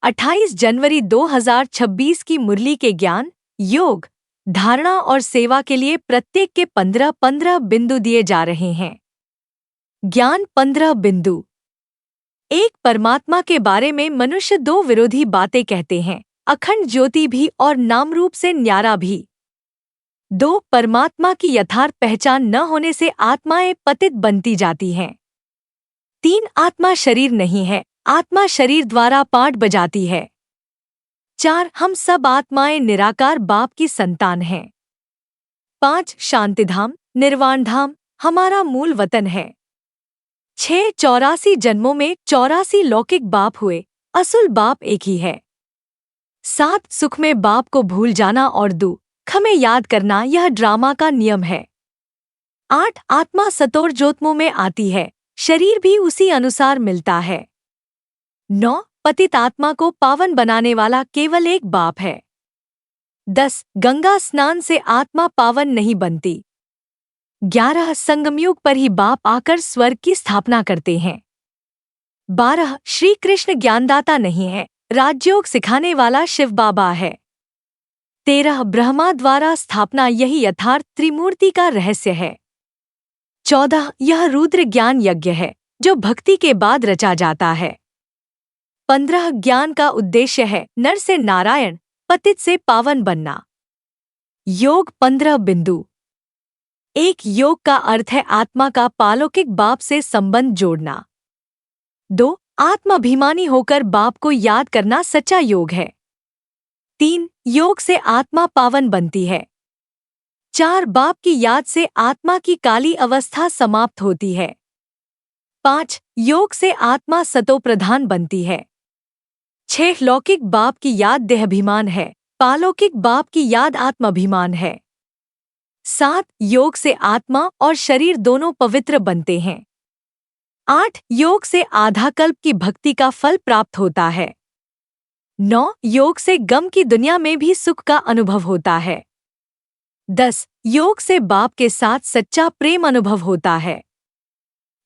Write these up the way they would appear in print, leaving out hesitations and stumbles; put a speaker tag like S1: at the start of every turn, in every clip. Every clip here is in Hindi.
S1: 28 जनवरी 2026 की मुरली के ज्ञान, योग, धारणा और सेवा के लिए प्रत्येक के 15-15 बिंदु दिए जा रहे हैं। ज्ञान 15 बिंदु। एक, परमात्मा के बारे में मनुष्य दो विरोधी बातें कहते हैं, अखंड ज्योति भी और नाम रूप से न्यारा भी। 2, परमात्मा की यथार्थ पहचान न होने से आत्माएं पतित बनती जाती हैं। 3, आत्मा शरीर नहीं है, आत्मा शरीर द्वारा पाठ बजाती है। 4, हम सब आत्माएं निराकार बाप की संतान हैं। 5, शांतिधाम, निर्वाणधाम हमारा मूल वतन है। 6, 84 जन्मों में 84 लौकिक बाप हुए, असुल बाप एक ही है। 7, सुख में बाप को भूल जाना और दुख में याद करना यह ड्रामा का नियम है। 8, आत्मा सतोर ज्योत्मों में आती है, शरीर भी उसी अनुसार मिलता है। 9, पतित आत्मा को पावन बनाने वाला केवल एक बाप है। 10, गंगा स्नान से आत्मा पावन नहीं बनती। 11, संगमयुग पर ही बाप आकर स्वर्ग की स्थापना करते हैं। 12, श्री कृष्ण ज्ञानदाता नहीं है, राजयोग सिखाने वाला शिव बाबा है। 13, ब्रह्मा द्वारा स्थापना यही यथार्थ त्रिमूर्ति का रहस्य है। 14, यह रुद्र ज्ञान यज्ञ है, जो भक्ति के बाद रचा जाता है। 15, ज्ञान का उद्देश्य है नर से नारायण, पतित से पावन बनना। योग 15 बिंदु। 1, योग का अर्थ है आत्मा का पालौकिक बाप से संबंध जोड़ना। 2, आत्माभिमानी होकर बाप को याद करना सच्चा योग है। 3, योग से आत्मा पावन बनती है। 4, बाप की याद से आत्मा की काली अवस्था समाप्त होती है। 5, योग से आत्मा सतोप्रधान बनती है। 6, लौकिक बाप की याद देहाभिमान है, पालौकिक बाप की याद आत्माभिमान है। 7, योग से आत्मा और शरीर दोनों पवित्र बनते हैं। 8, योग से आधा कल्प की भक्ति का फल प्राप्त होता है। 9, योग से गम की दुनिया में भी सुख का अनुभव होता है। 10, योग से बाप के साथ सच्चा प्रेम अनुभव होता है।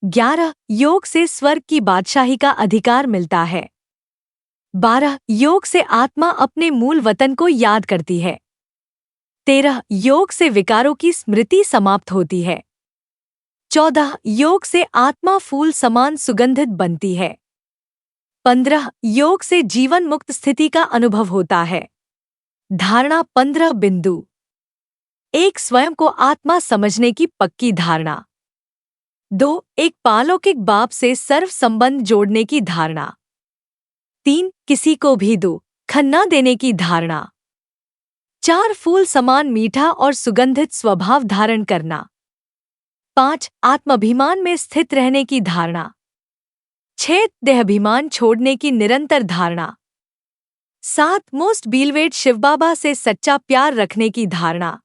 S1: 11, योग से स्वर्ग की बादशाही का अधिकार मिलता है। 12, योग से आत्मा अपने मूल वतन को याद करती है। 13, योग से विकारों की स्मृति समाप्त होती है। 14, योग से आत्मा फूल समान सुगंधित बनती है। 15, योग से जीवन मुक्त स्थिति का अनुभव होता है। धारणा 15 बिंदु। 1, स्वयं को आत्मा समझने की पक्की धारणा। 2, एक पालौकिक बाप से सर्व संबंध जोड़ने की धारणा। 3, किसी को भी दुख न देने की धारणा। 4, फूल समान मीठा और सुगंधित स्वभाव धारण करना। 5, आत्माभिमान में स्थित रहने की धारणा। 6, देहाभिमान छोड़ने की निरंतर धारणा। 7, मोस्ट बीलवेट शिवबाबा से सच्चा प्यार रखने की धारणा।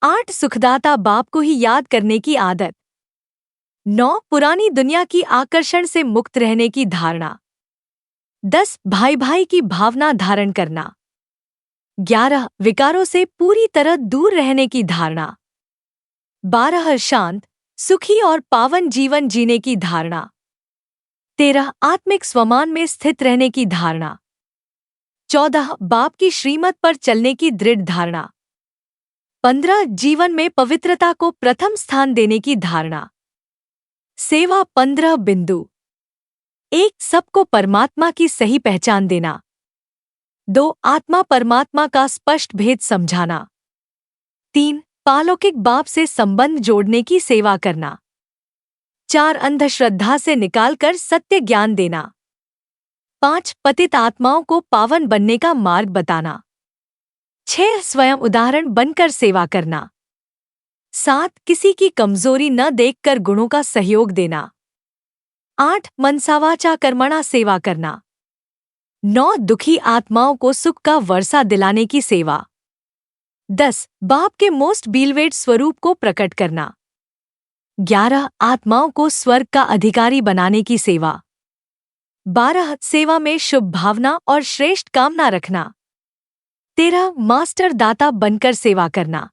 S1: 8, सुखदाता बाप को ही याद करने की आदत। 9, पुरानी दुनिया की आकर्षण से मुक्त रहने की धारणा। 10, भाई भाई की भावना धारण करना। 11, विकारों से पूरी तरह दूर रहने की धारणा। 12, शांत, सुखी और पावन जीवन जीने की धारणा। 13, आत्मिक स्वमान में स्थित रहने की धारणा। 14, बाप की श्रीमत पर चलने की दृढ़ धारणा। 15, जीवन में पवित्रता को प्रथम स्थान देने की धारणा। सेवा 15 बिंदु। 1, सबको परमात्मा की सही पहचान देना। 2, आत्मा परमात्मा का स्पष्ट भेद समझाना। 3, पालौकिक बाप से संबंध जोड़ने की सेवा करना। 4, अंधश्रद्धा से निकालकर सत्य ज्ञान देना। 5, पतित आत्माओं को पावन बनने का मार्ग बताना। 6, स्वयं उदाहरण बनकर सेवा करना। 7, किसी की कमजोरी न देखकर गुणों का सहयोग देना। 8, मनसावाचा कर्मणा सेवा करना। 9, दुखी आत्माओं को सुख का वर्षा दिलाने की सेवा। 10, बाप के मोस्ट बीलवेट स्वरूप को प्रकट करना। 11, आत्माओं को स्वर्ग का अधिकारी बनाने की सेवा। 12, सेवा में शुभ भावना और श्रेष्ठ कामना रखना। 13, मास्टर दाता बनकर सेवा करना।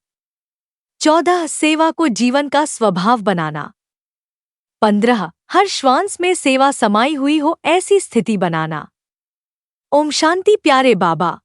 S1: 14, सेवा को जीवन का स्वभाव बनाना। 15, हर श्वास में सेवा समाई हुई हो ऐसी स्थिति बनाना। ओम शांति प्यारे बाबा।